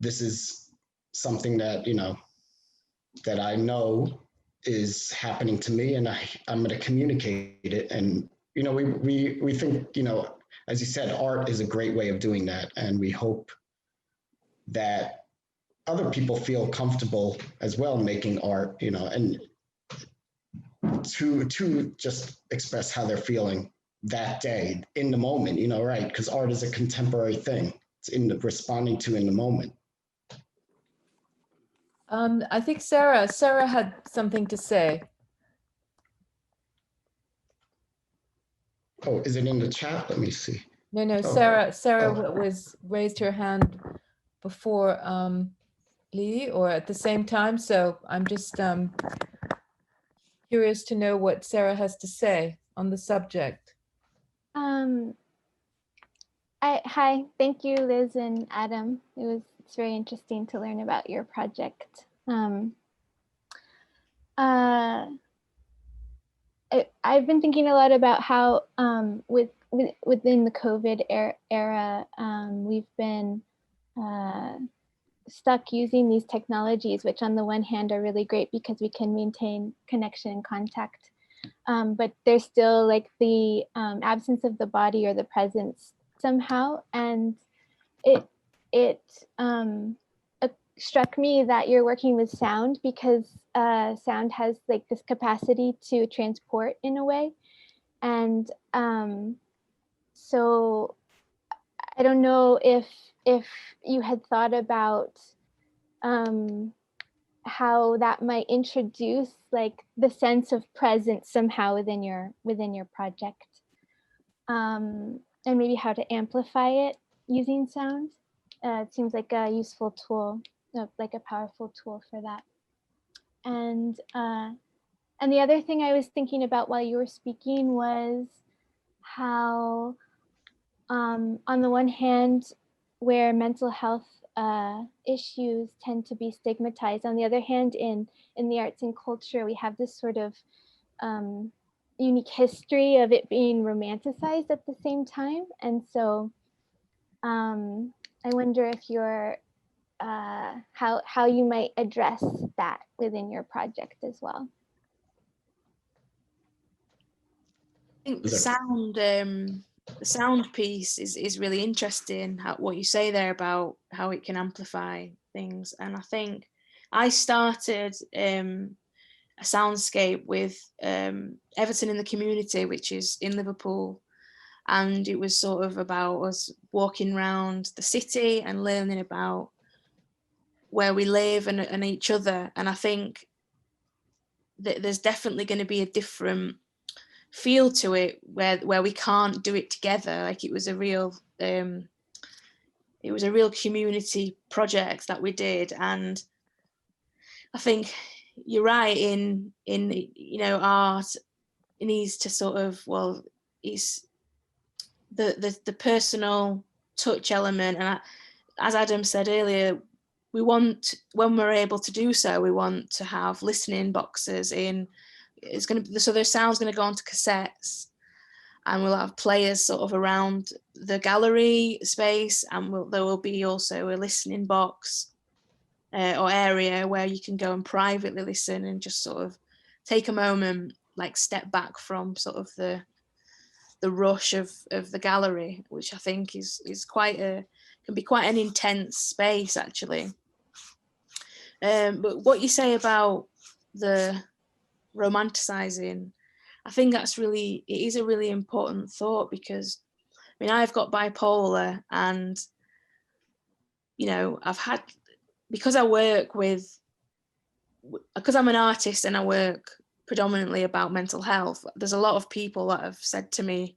is something that, you know, that I know is happening to me, and I'm going to communicate it. And, you know, we think, you know, as you said, art is a great way of doing that. And we hope that other people feel comfortable as well making art, you know, and to just express how they're feeling that day in the moment, you know, right? Because art is a contemporary thing. It's responding to in the moment. I think Sarah had something to say. Oh, is it in the chat? Let me see. No, Oh. Sarah was raised her hand before Lee, or at the same time. So I'm just curious to know what Sarah has to say on the subject. Hi, thank you, Liz and Adam. It's very interesting to learn about your I I've been thinking a lot about how within the COVID era, we've been stuck using these technologies, which on the one hand are really great because we can maintain connection and contact. But there's still like the absence of the body or the presence somehow. And it struck me that you're working with sound because sound has like this capacity to transport in a way. And so I don't know if you had thought about how that might introduce like the sense of presence somehow within your project, and maybe how to amplify it using sound. It seems like a useful tool, like a powerful tool for that. And the other thing I was thinking about while you were speaking was how, on the one hand, where mental health issues tend to be stigmatized, on the other hand, in the arts and culture, we have this sort of unique history of it being romanticized at the same time. And so I wonder if you're how you might address that within your project as well. I think the sound piece is really interesting. What you say there about how it can amplify things, and I think I started a soundscape with Everton in the Community, which is in Liverpool, and it was sort of about us walking around the city and learning about where we live and each other. And I think that there's definitely going to be a different feel to it where we can't do it together. Like it was a real community project that we did. And I think you're right in art, it needs to sort of, well, it's the personal touch element. And as Adam said earlier, we want, when we're able to do so, we want to have listening boxes in. It's going to, so the sound's going to go onto cassettes, and we'll have players sort of around the gallery space, and there will be also a listening box or area where you can go and privately listen and just sort of take a moment, like step back from sort of the rush of the gallery, which I think is can be quite an intense space actually. But what you say about the romanticizing, I think it is a really important thought, because I mean, I've got bipolar, and because I'm an artist and I work predominantly about mental health, there's a lot of people that have said to me,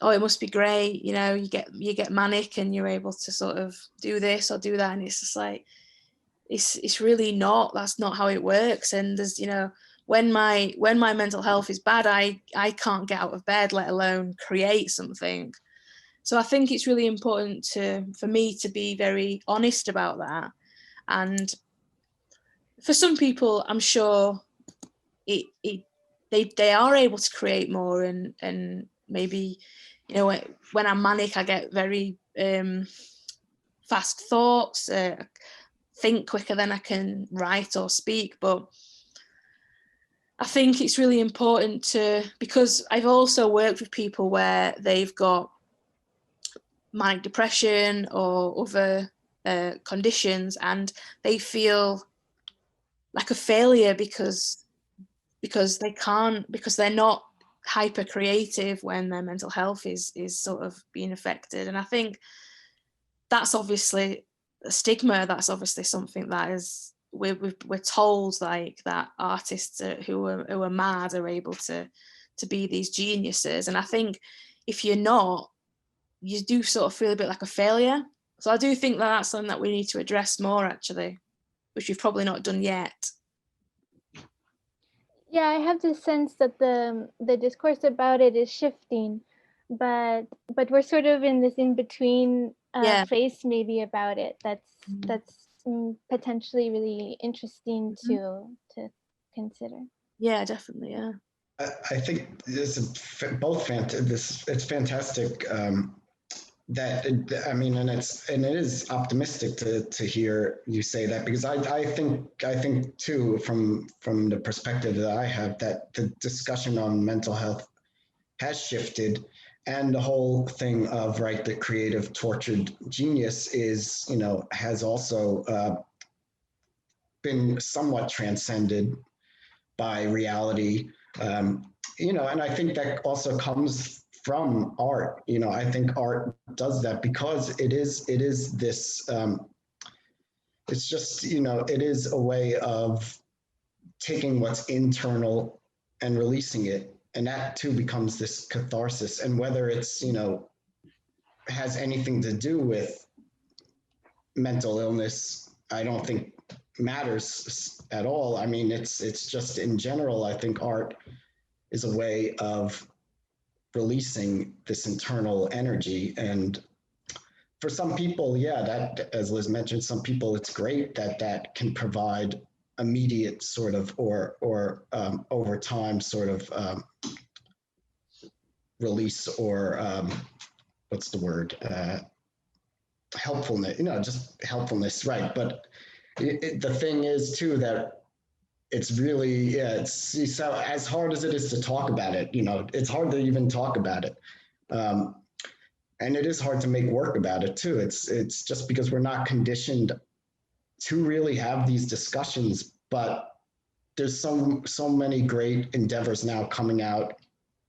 oh, it must be great, you get manic and you're able to sort of do this or do that. And it's just like, it's really not, that's not how it works. And there's, when my mental health is bad, I can't get out of bed, let alone create something. So I think it's really important for me to be very honest about that. And for some people, I'm sure they are able to create more, and maybe, when I'm manic, I get very fast thoughts, think quicker than I can write or speak. But I think it's really important because I've also worked with people where they've got manic depression or other conditions, and they feel like a failure because they're not hyper creative when their mental health is sort of being affected. And I think that's obviously a stigma. That's obviously something that is we're told, like, that artists who are mad are able to be these geniuses. And I think if you're not, you do sort of feel a bit like a failure. So I do think that that's something that we need to address more, actually, which we've probably not done yet. Yeah, I have the sense that the discourse about it is shifting, but we're sort of in this in-between place maybe about it. That's potentially really interesting to consider. Yeah, definitely. Yeah. I think this is both it's fantastic that I mean, and it is optimistic to hear you say that, because I think too, from the perspective that I have, that the discussion on mental health has shifted, and the whole thing of, right, the creative tortured genius is, you know, has also been somewhat transcended by reality. You know, and I think that also comes from art. You know, I think art does that because it is this, it's just, you know, it is a way of taking what's internal and releasing it. And that too becomes this catharsis. And whether it's, you know, has anything to do with mental illness, I don't think matters at all. I mean, it's just in general, I think art is a way of releasing this internal energy. And for some people, yeah, that, as Liz mentioned, some people, it's great that can provide immediate sort of, or over time sort of release, or what's the word? Helpfulness, you know, just helpfulness, right? But the thing is too that it's really, yeah, it's so as hard as it is to talk about it, you know, it's hard to even talk about it. And it is hard to make work about it too. It's just because we're not conditioned to really have these discussions. But there's so many great endeavors now coming out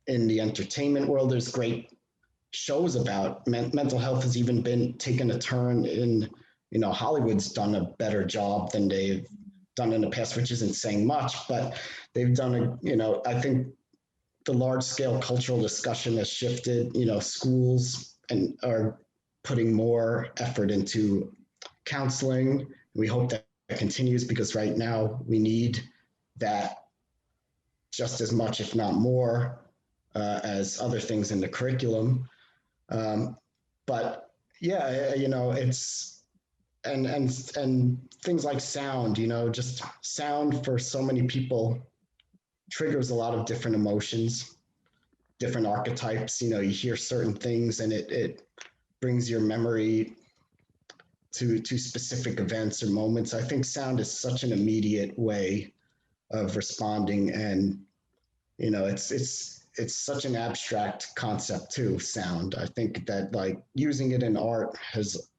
in the entertainment world. There's great shows about mental health, has even been taken a turn in, you know, Hollywood's done a better job than they've done in the past, which isn't saying much, but they've done a, you know, I think the large scale cultural discussion has shifted. You know, schools and are putting more effort into counseling. We hope that continues, because right now we need that just as much, if not more, as other things in the curriculum. But yeah, you know, it's, and things like sound, you know, just sound for so many people triggers a lot of different emotions, different archetypes. You know, you hear certain things and it brings your memory to specific events or moments. I think sound is such an immediate way of responding, and you know, it's such an abstract concept too, sound. I think that, like, using it in art has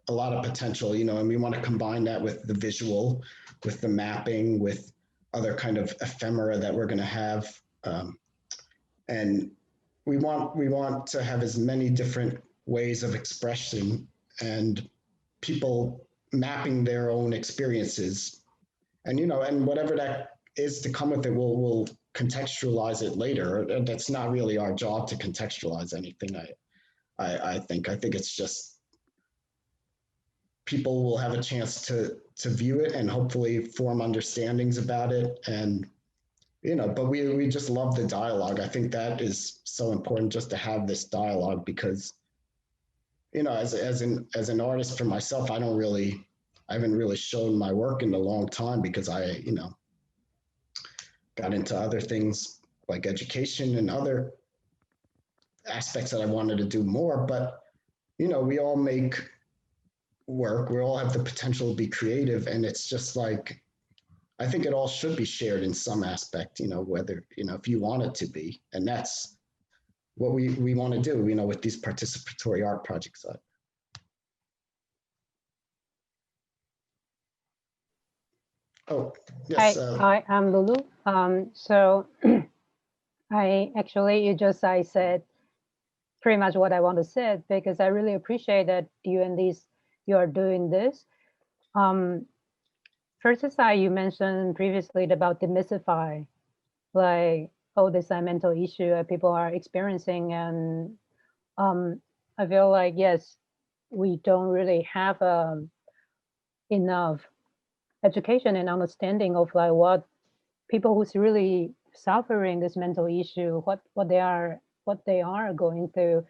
a lot of potential, you know, and we want to combine that with the visual, with the mapping, with other kind of ephemera that we're going to have. And we want to have as many different ways of expression, and people mapping their own experiences. And, you know, and whatever that is to come with it, we'll contextualize it later. That's not really our job to contextualize anything. I think it's just people will have a chance to view it and hopefully form understandings about it. And, you know, but we just love the dialogue. I think that is so important, just to have this dialogue, because, you know, as an artist for myself, I haven't really shown my work in a long time, because I, you know, got into other things like education and other aspects that I wanted to do more. But, you know, we all make work, we all have the potential to be creative, and it's just like, I think it all should be shared in some aspect, you know, whether, you know, if you want it to be. And that's what we want to do, you know, with these participatory art projects. Oh, yes. Hi, I'm Lulu. So I said pretty much what I want to say, because I really appreciate that you are doing this. First is you mentioned previously about demystify, like, oh, this mental issue that people are experiencing. And I feel like, yes, we don't really have enough education and understanding of like what people who's really suffering this mental issue, what they are going through.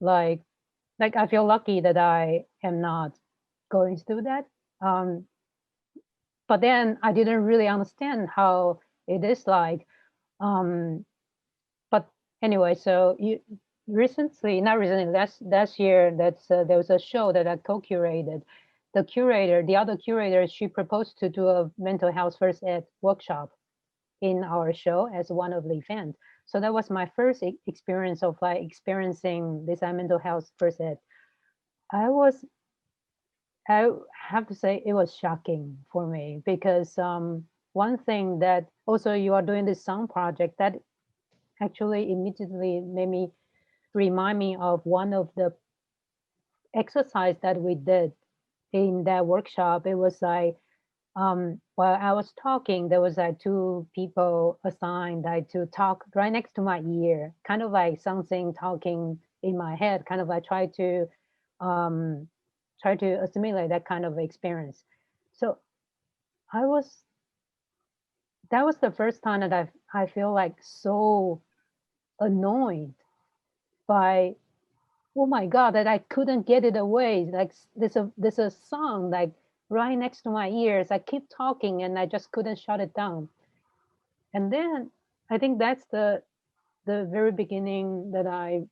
Like I feel lucky that I am not going through that. But then I didn't really understand how it is like But anyway, so not recently, last year, there was a show that I co-curated. The other curator, she proposed to do a mental health first aid workshop in our show as one of the events. So that was my first experience of like experiencing this mental health first aid. I have to say it was shocking for me because one thing that also you are doing this sound project that actually immediately made me remind me of one of the exercise that we did in that workshop. It was like while I was talking, there was like two people assigned like to talk right next to my ear, kind of like something talking in my head, kind of like try to assimilate that kind of experience. So that was the first time that I feel like so annoyed by, oh my God, that I couldn't get it away. Like there's a song like right next to my ears. I keep talking and I just couldn't shut it down. And then I think that's the very beginning that I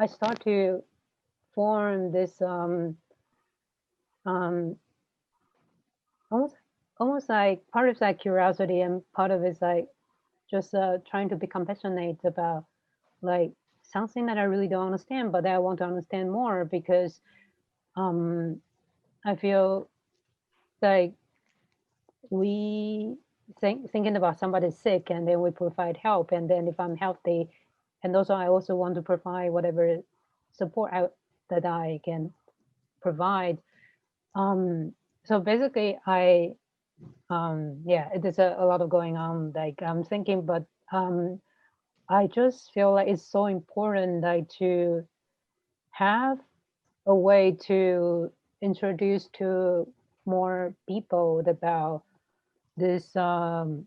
start to form this almost like part of that curiosity and part of it's like just trying to be compassionate about like something that I really don't understand, but that I want to understand more because I feel like we thinking about somebody sick and then we provide help, and then if I'm healthy, and also I also want to provide whatever support that I can provide. So basically yeah, there's a lot of going on like I'm thinking, but I just feel like it's so important like to have a way to introduce to more people about this mental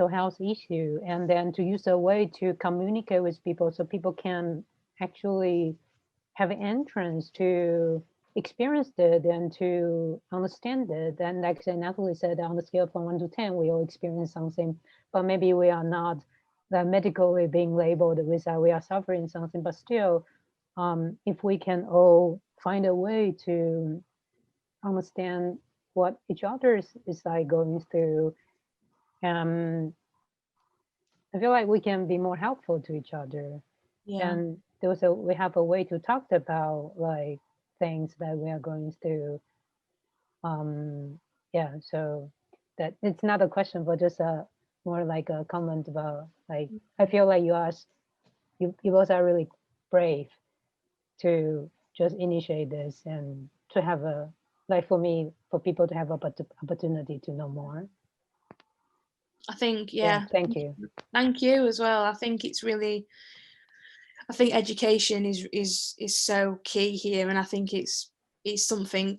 health issue, and then to use a way to communicate with people so people can actually have an entrance to experience it and to understand it. And like Natalie said, on the scale from 1 to 10, we all experience something, but maybe we are not medically being labeled with that we are suffering something, but still, if we can all find a way to understand what each other is like going through, I feel like we can be more helpful to each other. Yeah. And we have a way to talk about like things that we are going through. Yeah, so that it's not a question, but just more like a comment about like I feel like you both are really brave to just initiate this and to have a like for people to have opportunity to know more. I think, yeah. Thank you. Thank you as well. I think it's really, I think education is so key here, and I think it's something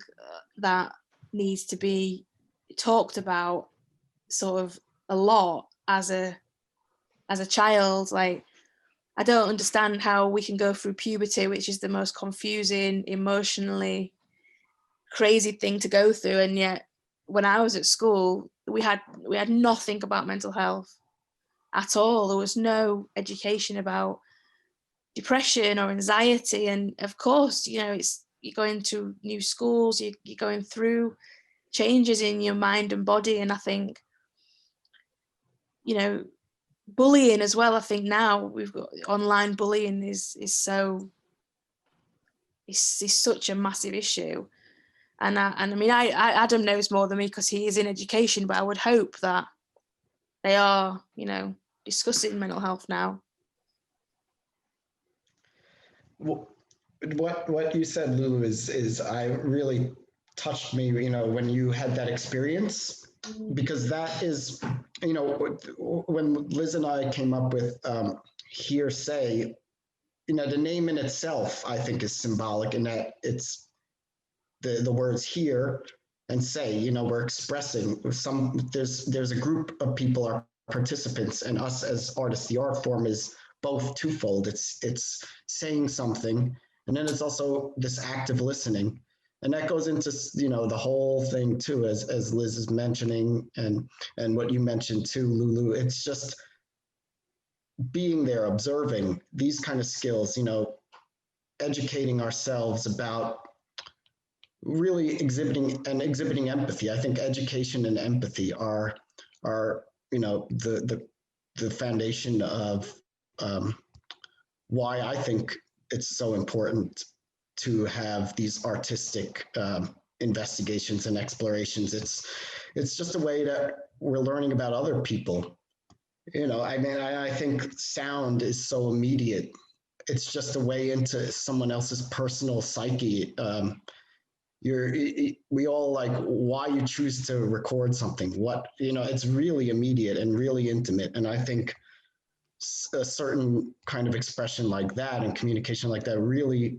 that needs to be talked about sort of a lot as a child. Like, I don't understand how we can go through puberty, which is the most confusing, emotionally crazy thing to go through, and yet when I was at school, we had nothing about mental health at all. There was no education about depression or anxiety, and of course, you know, you're going to new schools, you're going through changes in your mind and body, and I think, you know, bullying as well. I think now we've got online bullying is such a massive issue, and I mean, Adam knows more than me because he is in education, but I would hope that they are, you know, discussing mental health now. What you said, Lou, is I really touched me, you know, when you had that experience, because that is, you know, when Liz and I came up with hearsay, you know, the name in itself, I think, is symbolic in that it's the words hear and say, you know, we're expressing there's a group of people are participants, and us as artists, the art form is both twofold. It's saying something, and then it's also this active listening. And that goes into, the whole thing too, as Liz is mentioning, and what you mentioned too, Lulu. It's just being there, observing these kind of skills, educating ourselves about really exhibiting empathy. I think education and empathy are the foundation of why I think it's so important to have these artistic investigations and explorations. It's just a way that we're learning about other people. I think sound is so immediate. It's just a way into someone else's personal psyche. We all like why you choose to record something. It's really immediate and really intimate. And I think a certain kind of expression like that and communication like that really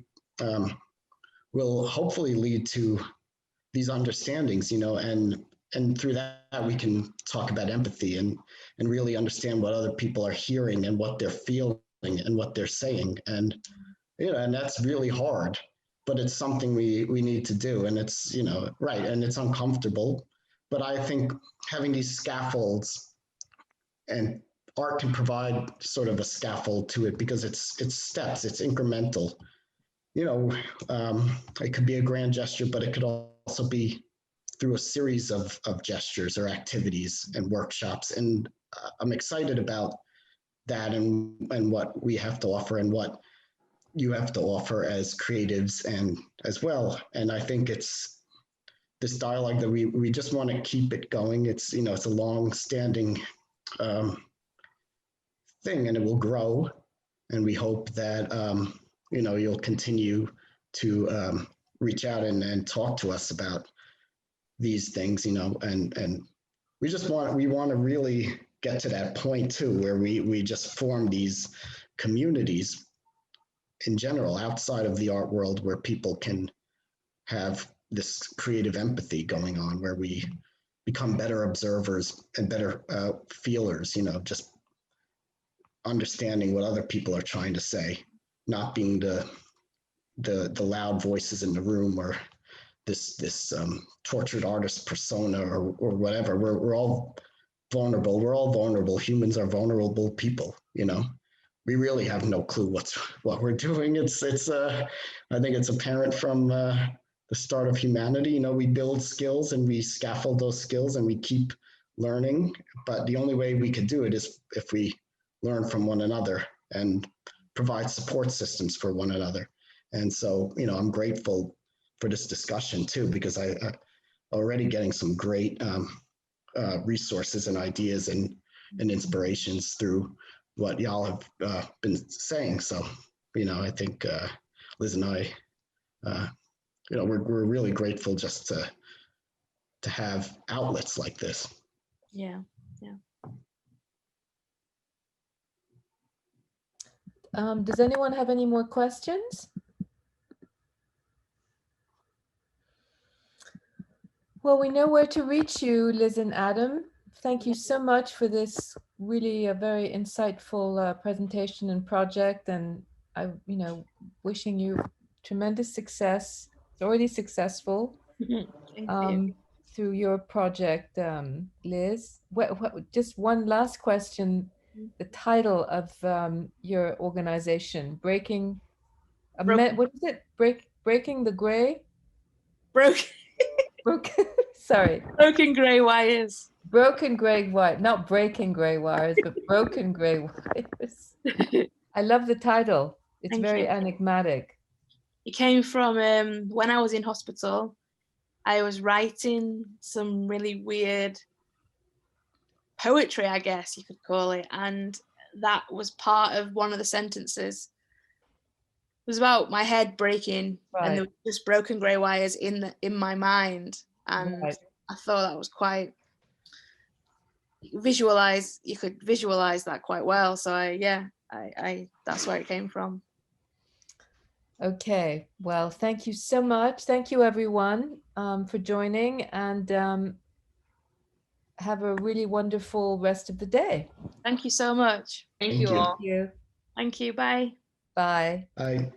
will hopefully lead to these understandings, and through that we can talk about empathy and really understand what other people are hearing and what they're feeling and what they're saying. And and that's really hard, but it's something we need to do. And it's right, and it's uncomfortable, but I think having these scaffolds, and art can provide sort of a scaffold to it, because it's steps, it's incremental. It could be a grand gesture, but it could also be through a series of gestures or activities and workshops. And I'm excited about that, and what we have to offer and what you have to offer as creatives and as well. And I think it's this dialogue that we just want to keep it going. It's it's a long-standing thing, and it will grow. And we hope that you'll continue to reach out and talk to us about these things, and we want to really get to that point too, where we just form these communities in general outside of the art world, where people can have this creative empathy going on, where we become better observers and better feelers, just understanding what other people are trying to say, not being the loud voices in the room, or this tortured artist persona, or whatever. We're all vulnerable. We're all vulnerable. Humans are vulnerable people. We really have no clue what we're doing. I think it's apparent from the start of humanity. We build skills and we scaffold those skills and we keep learning. But the only way we could do it is if we learn from one another and provide support systems for one another. And so, I'm grateful for this discussion too, because I already getting some great resources and ideas and inspirations through what y'all have been saying. So, I think Liz and I, we're really grateful just to have outlets like this. Yeah. Does anyone have any more questions? Well, we know where to reach you, Liz and Adam. Thank you so much for this really a very insightful presentation and project. And I, wishing you tremendous success. It's already successful through your project, Liz. Just one last question. The title of your organization, Breaking the Gray? Sorry. Broken Grey Wires. Broken gray wire, not breaking gray wires, but broken gray wires. I love the title. It's very enigmatic. It came from when I was in hospital. I was writing some really weird poetry, I guess you could call it, and that was part of one of the sentences. It was about my head breaking, and there were just broken grey wires in my mind, and I thought that was quite you could visualize that quite well. So I that's where it came from. Okay, well, thank you so much. Thank you everyone for joining, and have a really wonderful rest of the day. Thank you so much. Thank you all. Thank you. Thank you. Bye. Bye. Bye.